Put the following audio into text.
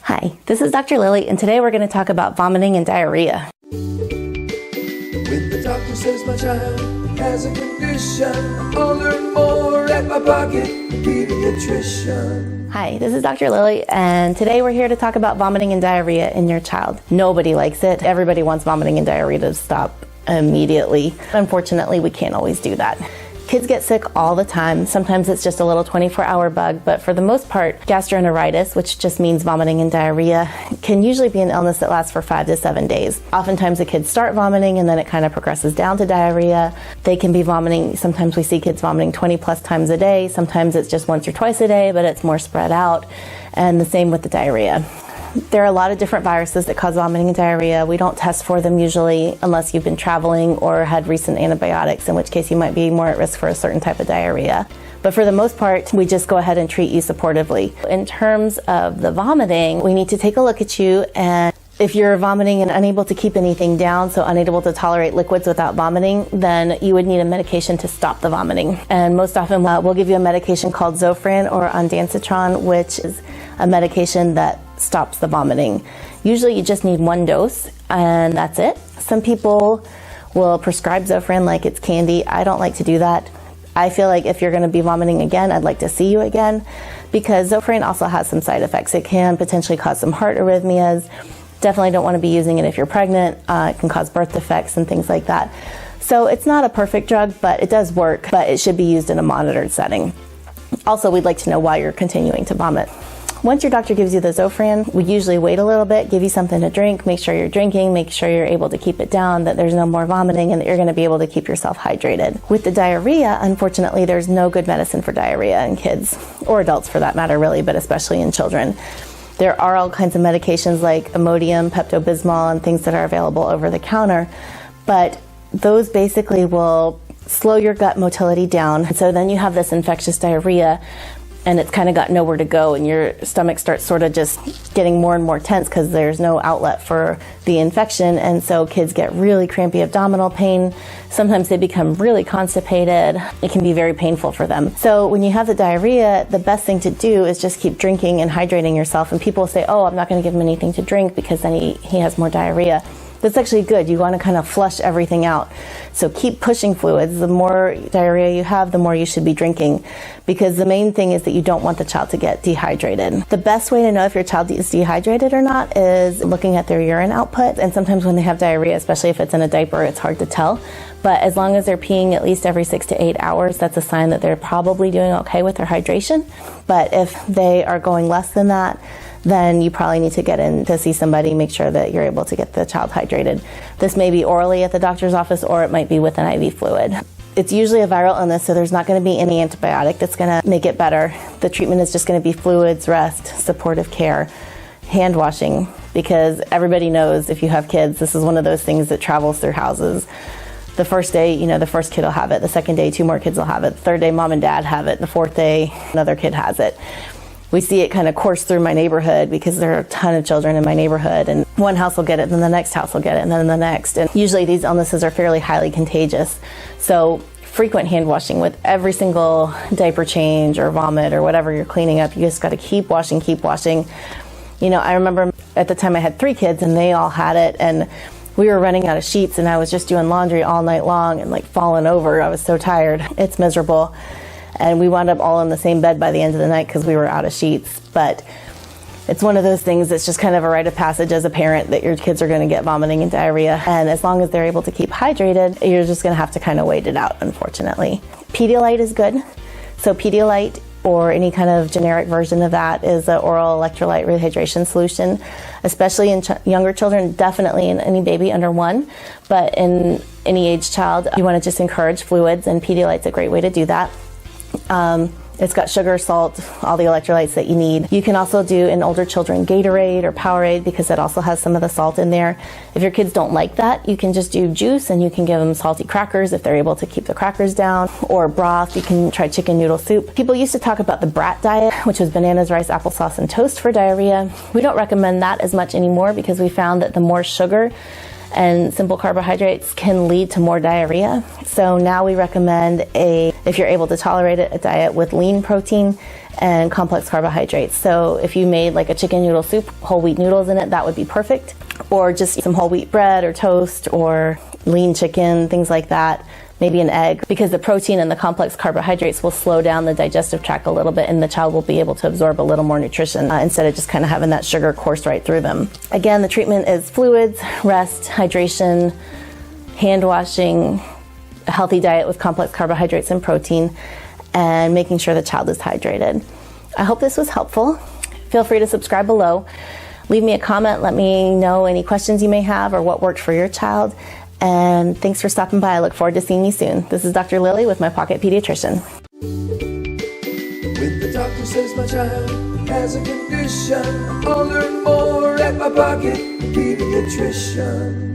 Hi, this is Dr. Lili, and today we're going to talk about vomiting and diarrhea. When the doctor says my child has a condition, I'll learn more at my pocket pediatrician. Hi, this is Dr. Lili, and today we're here to talk about vomiting and diarrhea in your child. Nobody likes it. Everybody wants vomiting and diarrhea to stop immediately. Unfortunately, we can't always do that. Kids get sick all the time. Sometimes it's just a little 24-hour bug, but for the most part, gastroenteritis, which just means vomiting and diarrhea, can usually be an illness that lasts for 5 to 7 days. Oftentimes the kids start vomiting and then it kind of progresses down to diarrhea. They can be vomiting, sometimes we see kids vomiting 20 plus times a day. Sometimes it's just once or twice a day, but it's more spread out. And the same with the diarrhea. There are a lot of different viruses that cause vomiting and diarrhea. We don't test for them usually unless you've been traveling or had recent antibiotics, in which case you might be more at risk for a certain type of diarrhea. But for the most part, we just go ahead and treat you supportively. In terms of the vomiting, we need to take a look at you, and if you're vomiting and unable to keep anything down, so unable to tolerate liquids without vomiting, then you would need a medication to stop the vomiting. And most often we'll give you a medication called Zofran or ondansetron, which is a medication that stops the vomiting. Usually you just need 1 dose and that's it. Some people will prescribe Zofran like it's candy. I don't like to do that. I feel like if you're going to be vomiting again, I'd like to see you again, because Zofran also has some side effects. It can potentially cause some heart arrhythmias. Definitely don't want to be using it if you're pregnant. It can cause birth defects and things like that. So it's not a perfect drug, but it does work, but it should be used in a monitored setting. Also, we'd like to know why you're continuing to vomit. Once your doctor gives you the Zofran, we usually wait a little bit, give you something to drink, make sure you're drinking, make sure you're able to keep it down, that there's no more vomiting, and that you're going to be able to keep yourself hydrated. With the diarrhea, unfortunately, there's no good medicine for diarrhea in kids, or adults for that matter, really, but especially in children. There are all kinds of medications like Imodium, Pepto-Bismol, and things that are available over the counter, but those basically will slow your gut motility down. So then you have this infectious diarrhea, and it's kind of got nowhere to go, and your stomach starts sort of just getting more and more tense because there's no outlet for the infection, and so kids get really crampy abdominal pain. Sometimes they become really constipated. It can be very painful for them. So when you have the diarrhea, the best thing to do is just keep drinking and hydrating yourself, and people say, oh, I'm not going to give him anything to drink because then he has more diarrhea. That's actually good. You want to kind of flush everything out. So keep pushing fluids. The more diarrhea you have, the more you should be drinking, because the main thing is that you don't want the child to get dehydrated. The best way to know if your child is dehydrated or not is looking at their urine output. And sometimes when they have diarrhea, especially if it's in a diaper, it's hard to tell. But as long as they're peeing at least every 6 to 8 hours, that's a sign that they're probably doing okay with their hydration. But if they are going less than that, then you probably need to get in to see somebody, make sure that you're able to get the child hydrated. This may be orally at the doctor's office, or it might be with an IV fluid. It's usually a viral illness, so there's not going to be any antibiotic that's going to make it better. The treatment is just going to be fluids, rest, supportive care, hand washing, because everybody knows if you have kids, this is one of those things that travels through houses. The first day, the first kid will have it. The second day, 2 more kids will have it. The third day, mom and dad have it. The fourth day, another kid has it. We see it kind of course through my neighborhood because there are a ton of children in my neighborhood, and one house will get it, then the next house will get it, and then the next. And usually these illnesses are fairly highly contagious. So frequent hand washing with every single diaper change or vomit or whatever you're cleaning up. You just got to keep washing, keep washing. I remember at the time I had 3 kids and they all had it, and we were running out of sheets, and I was just doing laundry all night long and like falling over. I was so tired. It's miserable. And we wound up all in the same bed by the end of the night because we were out of sheets. But it's one of those things that's just kind of a rite of passage as a parent that your kids are going to get vomiting and diarrhea. And as long as they're able to keep hydrated, you're just going to have to kind of wait it out, unfortunately. Pedialyte is good. So Pedialyte, or any kind of generic version of that, is an oral electrolyte rehydration solution, especially in younger children, definitely in any baby under 1. But in any age child, you want to just encourage fluids, and Pedialyte's a great way to do that. It's got sugar, salt, all the electrolytes that you need. You can also do in older children Gatorade or Powerade, because that also has some of the salt in there. If your kids don't like that, you can just do juice, and you can give them salty crackers if they're able to keep the crackers down, or broth. You can try chicken noodle soup. People used to talk about the brat diet, which was bananas, rice, applesauce, and toast for diarrhea. We don't recommend that as much anymore because we found that the more sugar and simple carbohydrates can lead to more diarrhea. So now we recommend if you're able to tolerate it, a diet with lean protein and complex carbohydrates. So if you made like a chicken noodle soup, whole wheat noodles in it, that would be perfect. Or just some whole wheat bread or toast or lean chicken, things like that. Maybe an egg, because the protein and the complex carbohydrates will slow down the digestive tract a little bit and the child will be able to absorb a little more nutrition instead of just kind of having that sugar course right through them. Again, the treatment is fluids, rest, hydration, hand washing, a healthy diet with complex carbohydrates and protein, and making sure the child is hydrated. I hope this was helpful. Feel free to subscribe below. Leave me a comment, let me know any questions you may have or what worked for your child. And thanks for stopping by. I look forward to seeing you soon. This is Dr. Lili with my Pocket Pediatrician. When the doctor says my child has a condition, I'll learn more at my Pocket Pediatrician.